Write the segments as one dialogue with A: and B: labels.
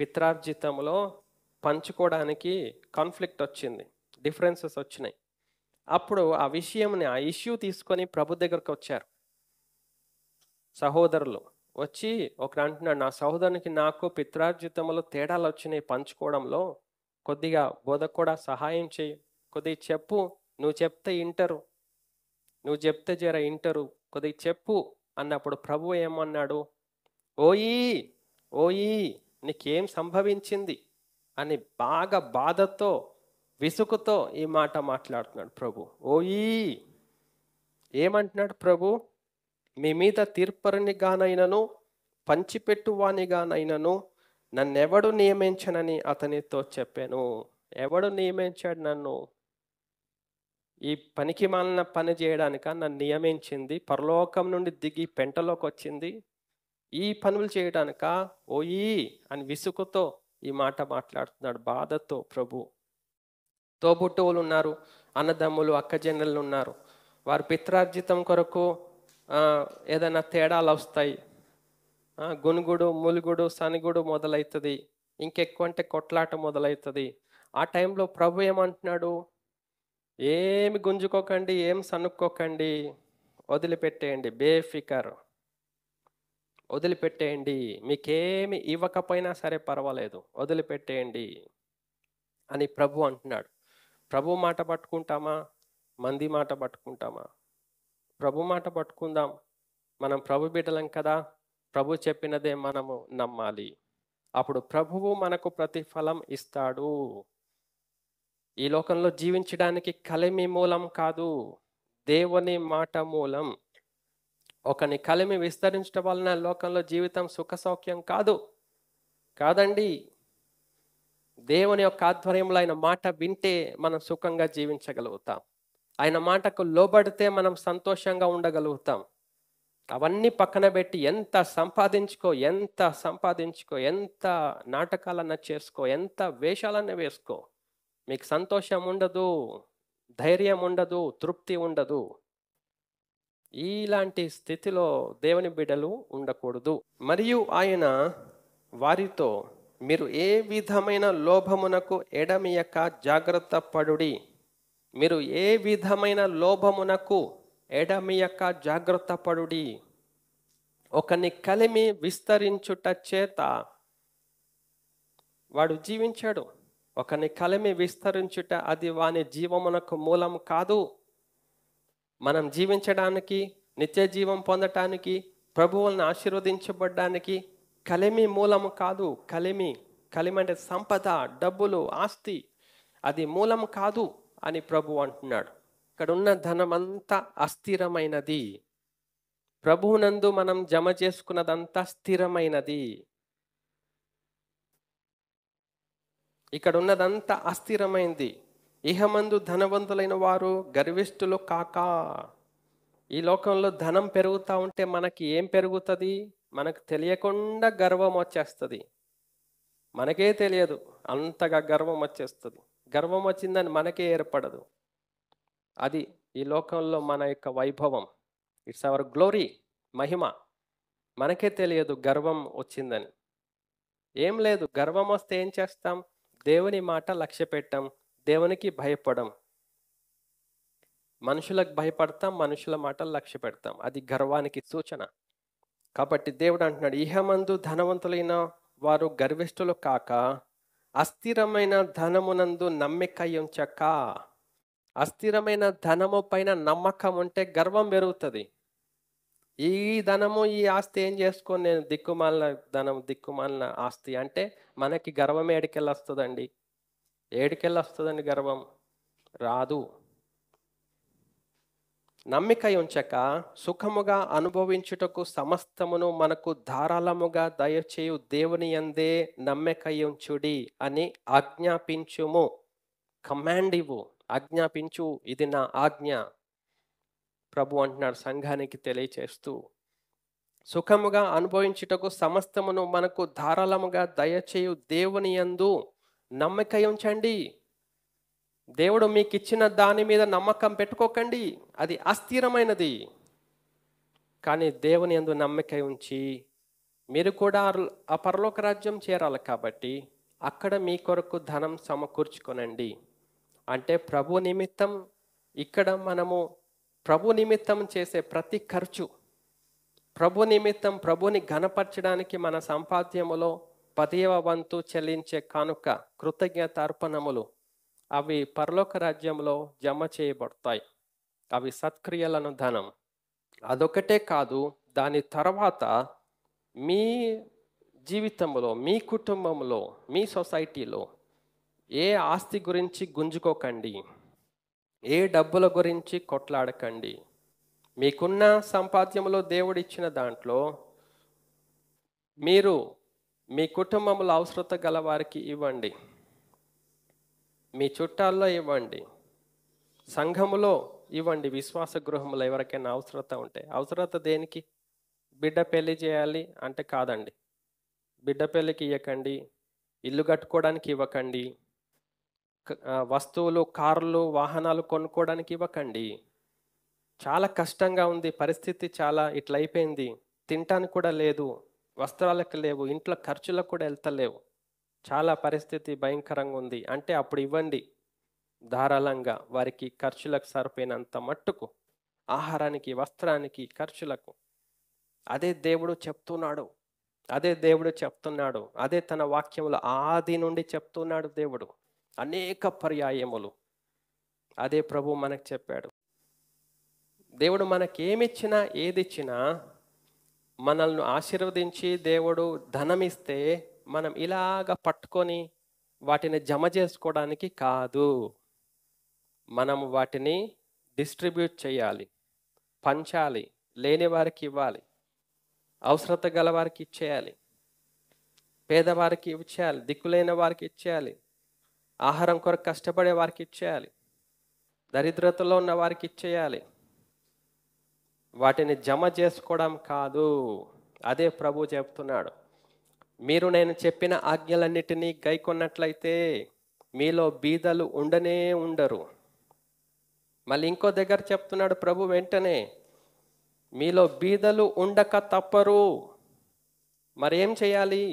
A: పిత్రార్జితంలో పంచుకోవడానికి కాన్ఫ్లిక్ట్ వచ్చింది, డిఫరెన్సెస్ వచ్చినాయి. అప్పుడు ఆ ఇష్యూ తీసుకొని ప్రభు దగ్గరకు వచ్చారు సహోదరులు. వచ్చి ఒకడు అంటున్నాడు, నా సహోదరునికి నాకు పిత్రార్జితంలో తేడాలు వచ్చినాయి పంచుకోవడంలో, కొద్దిగా బోధ కూడా సహాయం చేయి, కొద్దిగా చెప్పు, నువ్వు చెప్తే ఇంటరు, కొద్దిగా చెప్పు అన్నప్పుడు ప్రభు ఏమన్నాడు, ఓయి ఓయి నీకేం సంభవించింది అని బాగా బాధతో విసుగుతో ఈ మాట మాట్లాడుతున్నాడు ప్రభు. ఓయి ఏమంటున్నాడు ప్రభు, మీ మీద తీర్పరునిగానైనను పంచిపెట్టువానిగానైనను నన్నెవడు నియమించనని అతనితో చెప్పాను. ఎవడు నియమించాడు నన్ను? ఈ పనికి మాలిన పని చేయడానిక నన్ను నియమించింది? పరలోకం నుండి దిగి పెంటలోకి వచ్చింది ఈ పనులు చేయడానిక? ఓయి అని విసుగుతో ఈ మాట మాట్లాడుతున్నాడు, బాధతో ప్రభు. తోబుట్టువులు ఉన్నారు, అన్నదమ్ములు అక్కజెన్నెలు ఉన్నారు, వారు పిత్రార్జితం కొరకు ఏదైనా తేడాలు వస్తాయి, గునుగుడు ములుగుడు సనిగుడు మొదలవుతుంది, ఇంకెక్కువ అంటే కొట్లాట మొదలవుతుంది. ఆ టైంలో ప్రభు ఏమంటున్నాడు, ఏమి గుంజుకోకండి, ఏం సనుక్కోకండి, వదిలిపెట్టేయండి, బేఫికర్ వదిలిపెట్టేయండి, మీకేమి ఇవ్వకపోయినా సరే పర్వాలేదు, వదిలిపెట్టేయండి అని ప్రభు అంటున్నాడు. ప్రభు మాట పట్టుకుంటామా, మంది మాట పట్టుకుంటామా? ప్రభు మాట పట్టుకుందాం. మనం ప్రభు బిడ్డలం కదా, ప్రభు చెప్పినదే మనము నమ్మాలి. అప్పుడు ప్రభువు మనకు ప్రతిఫలం ఇస్తాడు. ఈ లోకంలో జీవించడానికి కలిమి మూలం కాదు, దేవుని మాట మూలం. ఒకని కలిమి విస్తరించడం వలన లోకంలో జీవితం సుఖ సౌఖ్యం కాదండి. దేవుని యొక్క ఆధ్వర్యంలో ఆయన మాట వింటే మనం సుఖంగా జీవించగలుగుతాం. ఆయన మాటకు లోబడితే మనం సంతోషంగా ఉండగలుగుతాం. అవన్నీ పక్కన పెట్టి ఎంత సంపాదించుకో, ఎంత నాటకాలన్నా చేసుకో, ఎంత వేషాలన్నా వేసుకో, మీకు సంతోషం ఉండదు, ధైర్యం ఉండదు, తృప్తి ఉండదు. ఇలాంటి స్థితిలో దేవుని బిడ్డలు ఉండకూడదు. మరియు ఆయన వారితో, మీరు ఏ విధమైన లోభమునకు ఎడమియక జాగ్రత్త పడుడి. మీరు ఏ విధమైన లోభమునకు ఎడమియక జాగ్రత్త పడుడి. ఒకని కలిమి విస్తరించుట చేత వాడు జీవించాడు. ఒకని కలిమి విస్తరించుట అది వాని జీవమునకు మూలం కాదు. మనం జీవించడానికి, నిత్య జీవం పొందటానికి, ప్రభువులను ఆశీర్వదించబడ్డానికి కలిమి మూలము కాదు. కలిమి అంటే సంపద, డబ్బులు, ఆస్తి, అది మూలం కాదు అని ప్రభు అంటున్నాడు. ఇక్కడ ఉన్న ధనమంతా అస్థిరమైనది. ప్రభువునందు మనం జమ చేసుకున్నదంతా స్థిరమైనది. ఇక్కడ ఉన్నదంతా అస్థిరమైంది. ఇహమందు ధనవంతులైన వారు గర్విష్ఠులు కాక. ఈ లోకంలో ధనం పెరుగుతూ ఉంటే మనకి ఏం పెరుగుతుంది? మనకు తెలియకుండా గర్వం వచ్చేస్తుంది. మనకే తెలియదు, అంతగా గర్వం వచ్చేస్తుంది. గర్వం వచ్చిందని మనకే ఏర్పడదు. అది ఈ లోకంలో మన యొక్క వైభవం. ఇట్స్ అవర్ గ్లోరీ, మహిమ. మనకే తెలియదు గర్వం వచ్చిందని. ఏం లేదు, గర్వం వస్తే ఏం చేస్తాం? దేవుని మాట లక్ష్య పెట్టాం, దేవునికి భయపడం, మనుషులకు భయపడతాం, మనుషుల మాటలు లక్ష్య పెడతాం. అది గర్వానికి సూచన. కాబట్టి దేవుడు అంటున్నాడు, ఇహమందు ధనవంతులైన వారు గర్విష్ఠులు కాక అస్థిరమైన ధనమునందు నమ్మిక ఉంచక. అస్థిరమైన ధనము పైన నమ్మకం ఉంటే గర్వం పెరుగుతుంది. ఈ ధనము, ఈ ఆస్తి ఏం చేసుకొని నేను దిక్కుమాలిన ధనం, దిక్కుమాలిన ఆస్తి అంటే మనకి గర్వం ఏడికెళ్ళి వస్తుందండి? ఏడికెళ్ళి వస్తుందండి గర్వం? రాదు. నమ్మిక ఉంచక సుఖముగా అనుభవించుటకు సమస్తమును మనకు ధారాళముగా దయచేయు దేవుని యందే నమ్మిక ఉంచుడి అని ఆజ్ఞాపించుము. కమాండ్ ఇవ్వు, ఆజ్ఞాపించు, ఇది నా ఆజ్ఞ ప్రభు అంటున్నాడు సంఘానికి తెలియచేస్తూ. సుఖముగా అనుభవించుటకు సమస్తమును మనకు ధారాళముగా దయచేయు దేవుని యందు నమ్మిక ఉంచండి. దేవుడు మీకు ఇచ్చిన దాని మీద నమ్మకం పెట్టుకోకండి, అది అస్థిరమైనది. కానీ దేవుని యందు నమ్మిక ఉంచి మీరు కూడా ఆ పరలోక రాజ్యం చేరాలి కాబట్టి అక్కడ మీ కొరకు ధనం సమకూర్చుకొనండి. అంటే ప్రభు నిమిత్తం ఇక్కడ మనము ప్రభు నిమిత్తం చేసే ప్రతి ఖర్చు, ప్రభు నిమిత్తం ప్రభుని ఘనపరచడానికి మన సంపాద్యములో 10వ వంతు చెల్లించే కానుక, కృతజ్ఞతార్పణములు అవి పరలోక రాజ్యంలో జమ చేయబడతాయి. అవి సత్క్రియలను ధనం. అదొకటే కాదు, దాని తర్వాత మీ జీవితంలో, మీ కుటుంబంలో, మీ సొసైటీలో ఏ ఆస్తి గురించి గుంజుకోకండి, ఏ డబ్బుల గురించి కొట్లాడకండి. మీకున్న సంపాద్యంలో దేవుడిచ్చిన దాంట్లో మీరు మీ కుటుంబంలో అవసరత గల వారికి ఇవ్వండి, మీ చుట్టాల్లో ఇవ్వండి, సంఘములో ఇవ్వండి. విశ్వాస గృహంలో ఎవరికైనా అవసరత ఉంటే, అవసరత దేనికి? బిడ్డ పెళ్లి చేయాలి అంటే కాదండి, బిడ్డ పెళ్లికి ఇవ్వకండి, ఇల్లు కట్టుకోవడానికి ఇవ్వకండి, వస్తువులు, కార్లు, వాహనాలు కొనుక్కోవడానికి ఇవ్వకండి. చాలా కష్టంగా ఉంది పరిస్థితి, చాలా ఇట్లా అయిపోయింది, తినటానికి కూడా లేదు, వస్త్రాలకు లేవు, ఇంట్లో ఖర్చులకు కూడా వెళ్తలేవు, చాలా పరిస్థితి భయంకరంగా ఉంది అంటే అప్పుడు ఇవ్వండి ధారాళంగా, వారికి ఖర్చులకు సరిపోయినంత మట్టుకు, ఆహారానికి, వస్త్రానికి, ఖర్చులకు. అదే దేవుడు చెప్తున్నాడు, అదే దేవుడు చెప్తున్నాడు, అదే తన వాక్యములో ఆది నుండి చెప్తున్నాడు దేవుడు అనేక పర్యాయములు. అదే ప్రభు మనకు చెప్పాడు. దేవుడు మనకేమిచ్చినా, ఏదిచ్చినా, మనల్ని ఆశీర్వదించి దేవుడు ధనమిస్తే మనం ఇలాగ పట్టుకొని వాటిని జమ చేసుకోవడానికి కాదు, మనము వాటిని డిస్ట్రిబ్యూట్ చేయాలి, పంచాలి, లేని వారికి ఇవ్వాలి, అవసరత గల వారికి ఇచ్చేయాలి, పేదవారికి ఇచ్చేయాలి, దిక్కులేని వారికి ఇచ్చేయాలి, ఆహారం కొరకు కష్టపడే వారికి ఇచ్చేయాలి, దరిద్రతలో ఉన్న వారికి ఇచ్చేయాలి. వాటిని జమ చేసుకోవడం కాదు. అదే ప్రభు చెప్తున్నాడు. మీరు నేను చెప్పిన ఆజ్ఞలన్నిటినీ గైకొన్నట్లయితే మీలో బీదలు ఉండనే ఉండరు. మళ్ళీ ఇంకో దగ్గర చెప్తున్నాడు ప్రభు వెంటనే, మీలో బీదలు ఉండక తప్పరు. మరేం చేయాలి?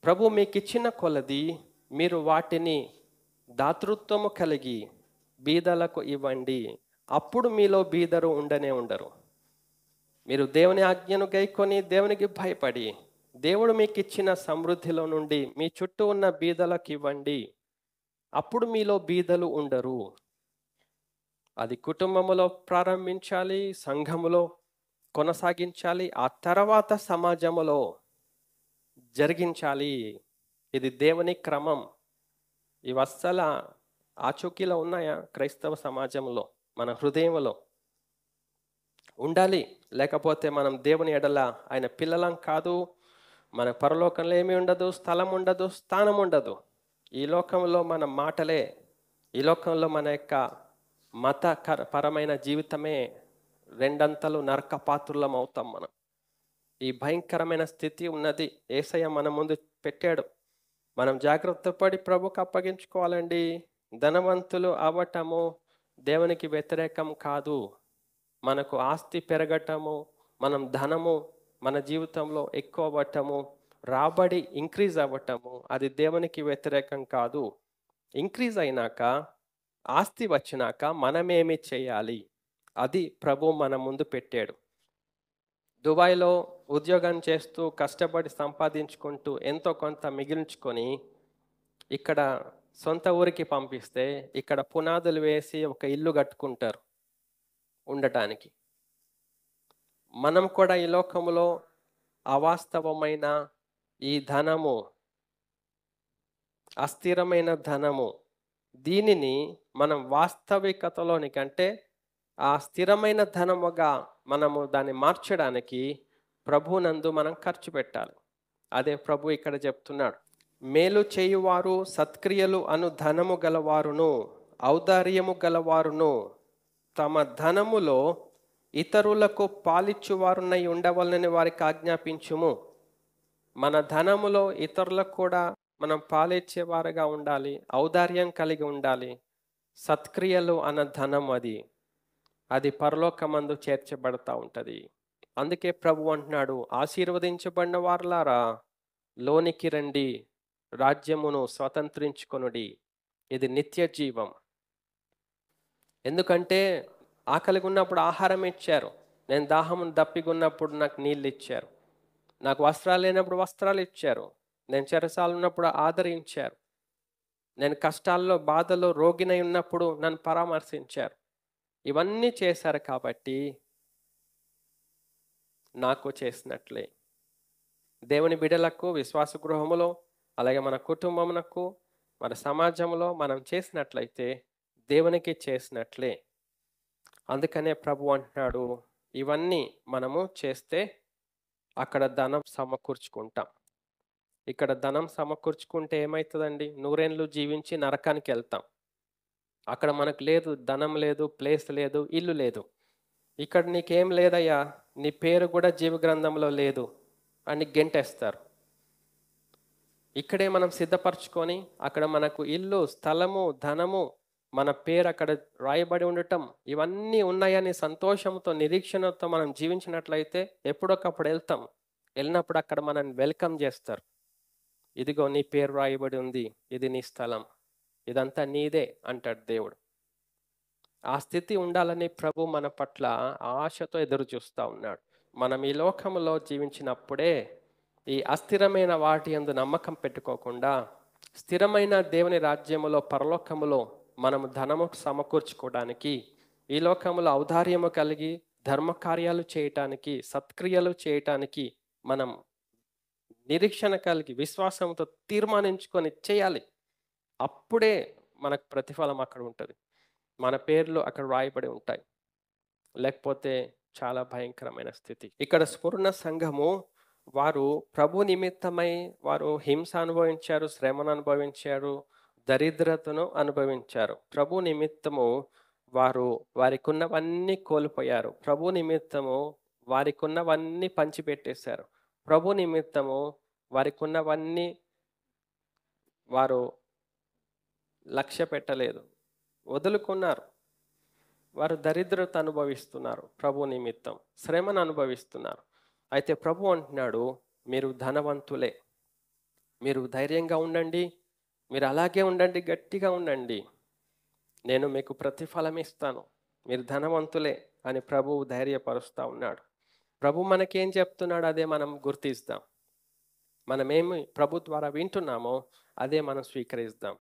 A: ప్రభు మీకు ఇచ్చిన కొలది మీరు వాటిని దాతృత్వము కలిగి బీదలకు ఇవ్వండి. అప్పుడు మీలో బీదరు ఉండనే ఉండరు. మీరు దేవుని ఆజ్ఞను గైకొని దేవునికి భయపడి దేవుడు మీకు ఇచ్చిన సమృద్ధిలో నుండి మీ చుట్టూ ఉన్న బీదలకు ఇవ్వండి. అప్పుడు మీలో బీదలు ఉండరు. అది కుటుంబములో ప్రారంభించాలి, సంఘములో కొనసాగించాలి, ఆ తర్వాత సమాజములో జరిగించాలి. ఇది దేవుని క్రమం. ఇవి అస్సలు ఆచూకీలో ఉన్నాయా? క్రైస్తవ సమాజంలో మన హృదయంలో ఉండాలి. లేకపోతే మనం దేవుని ఎడల ఆయన పిల్లలం కాదు. మన పరలోకంలో ఏమీ ఉండదు, స్థలం ఉండదు, స్థానం ఉండదు. ఈ లోకంలో మన మాటలే, ఈ లోకంలో మన యొక్క మతపరమైన జీవితమే రెండంతలు నరక పాత్రులం అవుతాం మనం. ఈ భయంకరమైన స్థితి ఉన్నది. యేసయ్య మన ముందు పెట్టాడు. మనం జాగ్రత్త పడి ప్రభుకు అప్పగించుకోవాలండి. ధనవంతులు అవ్వటము దేవునికి వ్యతిరేకం కాదు. మనకు ఆస్తి పెరగటము, మనం ధనము మన జీవితంలో ఎక్కువ అవ్వటము, రాబడి ఇంక్రీజ్ అవ్వటము, అది దేవునికి వ్యతిరేకం కాదు. ఇంక్రీజ్ అయినాక, ఆస్తి వచ్చినాక మనమేమి చేయాలి? అది ప్రభు మన ముందు పెట్టాడు. దుబాయ్లో ఉద్యోగం చేస్తూ కష్టపడి సంపాదించుకుంటూ ఎంతో కొంత మిగిల్చుకొని ఇక్కడ సొంత ఊరికి పంపిస్తే ఇక్కడ పునాదులు వేసి ఒక ఇల్లు కట్టుకుంటారు ఉండటానికి. మనం కూడా ఈ లోకంలో అవాస్తవమైన ఈ ధనము, అస్థిరమైన ధనము, దీనిని మనం వాస్తవికతలోనికంటే ఆ స్థిరమైన ధనముగా మనము దాన్ని మార్చడానికి ప్రభునందు మనం ఖర్చు పెట్టాలి. అదే ప్రభు ఇక్కడ చెప్తున్నాడు. మేలు చేయువారు, సత్క్రియలు అను ధనము గలవారును, ఔదార్యము గలవారును తమ ధనములో ఇతరులకు పాలిచ్చువారునై ఉండవలనని వారికి ఆజ్ఞాపించుము. మన ధనములో ఇతరులకు కూడా మనం పాలిచ్చేవారుగా ఉండాలి, ఔదార్యం కలిగి ఉండాలి. సత్క్రియలు అన్న ధనం అది పరలోకమందు చేర్చబడతా ఉంటుంది. అందుకే ప్రభు అంటున్నాడు, ఆశీర్వదించబడిన వారలారా లోనికి రండి, రాజ్యమును స్వతంత్రించుకొనుడి, ఇది నిత్య జీవం. ఎందుకంటే ఆకలిగా ఉన్నప్పుడు ఆహారం ఇచ్చారు, నేను దాహమును దప్పిగున్నప్పుడు నాకు నీళ్ళు ఇచ్చారు, నాకు వస్త్రాలు లేనప్పుడు వస్త్రాలు ఇచ్చారు, నేను చెరసాలు ఉన్నప్పుడు ఆదరించారు, నేను కష్టాల్లో బాధలో రోగినై ఉన్నప్పుడు నన్ను పరామర్శించారు. ఇవన్నీ చేశారు కాబట్టి నాకు చేసినట్లే. దేవుని బిడ్డలకు విశ్వాస గృహములో, అలాగే మన కుటుంబమునకు, మన సమాజంలో మనం చేసినట్లయితే దేవునికి చేసినట్లే. అందుకనే ప్రభు అంటున్నాడు, ఇవన్నీ మనము చేస్తే అక్కడ ధనం సమకూర్చుకుంటాం. ఇక్కడ ధనం సమకూర్చుకుంటే ఏమవుతుందండి? నూరేళ్ళు జీవించి నరకానికి వెళ్తాం. అక్కడ మనకు లేదు, ధనం లేదు, ప్లేస్ లేదు, ఇల్లు లేదు. ఇక్కడ నీకేం లేదయ్యా, నీ పేరు కూడా జీవ గ్రంథంలో లేదు అని గెంటేస్తారు. ఇక్కడే మనం సిద్ధపరచుకొని అక్కడ మనకు ఇల్లు, స్థలము, ధనము, మన పేరు అక్కడ రాయబడి ఉండటం, ఇవన్నీ ఉన్నాయని సంతోషంతో నిరీక్షణతో మనం జీవించినట్లయితే ఎప్పుడొకప్పుడు వెళ్తాం. వెళ్ళినప్పుడు అక్కడ మనల్ని వెల్కమ్ చేస్తారు. ఇదిగో నీ పేరు రాయబడి ఉంది, ఇది నీ స్థలం, ఇదంతా నీదే అంటాడు దేవుడు. ఆ స్థితి ఉండాలని ప్రభు మన పట్ల ఆశతో ఎదురు చూస్తూ ఉన్నాడు. మనం ఈ లోకంలో జీవించినప్పుడే ఈ అస్థిరమైన వాటి యందు నమ్మకం పెట్టుకోకుండా స్థిరమైన దేవుని రాజ్యములో, పరలోకములో మనము ధనము సమకూర్చుకోవడానికి, ఈ లోకములో ఔదార్యము కలిగి ధర్మకార్యాలు చేయటానికి, సత్క్రియలు చేయటానికి మనం నిరీక్షణ కలిగి విశ్వాసంతో తీర్మానించుకొని చేయాలి. అప్పుడే మనకు ప్రతిఫలం అక్కడ ఉంటుంది, మన పేర్లు అక్కడ రాయబడి ఉంటాయి. లేకపోతే చాలా భయంకరమైన స్థితి. ఇక్కడ స్ఫురణ సంఘము వారు ప్రభు నిమిత్తమై వారు హింస అనుభవించారు, శ్రమను అనుభవించారు, దరిద్రతను అనుభవించారు. ప్రభు నిమిత్తము వారు వారికి ఉన్నవన్నీ కోల్పోయారు. ప్రభు నిమిత్తము వారికి ఉన్నవన్నీ పంచిపెట్టేశారు. ప్రభు నిమిత్తము వారికి ఉన్నవన్నీ వారు లక్ష్య పెట్టలేదు, వదులుకున్నారు. వారు దరిద్రత అనుభవిస్తున్నారు, ప్రభు నిమిత్తం శ్రమను అనుభవిస్తున్నారు. అయితే ప్రభు అంటున్నాడు, మీరు ధనవంతులే, మీరు ధైర్యంగా ఉండండి, మీరు అలాగే ఉండండి, గట్టిగా ఉండండి, నేను మీకు ప్రతిఫలం ఇస్తాను, మీరు ధనవంతులే అని ప్రభువు ధైర్యపరుస్తూ ఉన్నాడు. ప్రభు మనకేం చెప్తున్నాడు అదే మనం గుర్తిస్తాం. మనమేమి ప్రభు ద్వారా వింటున్నామో అదే మనం స్వీకరిస్తాం.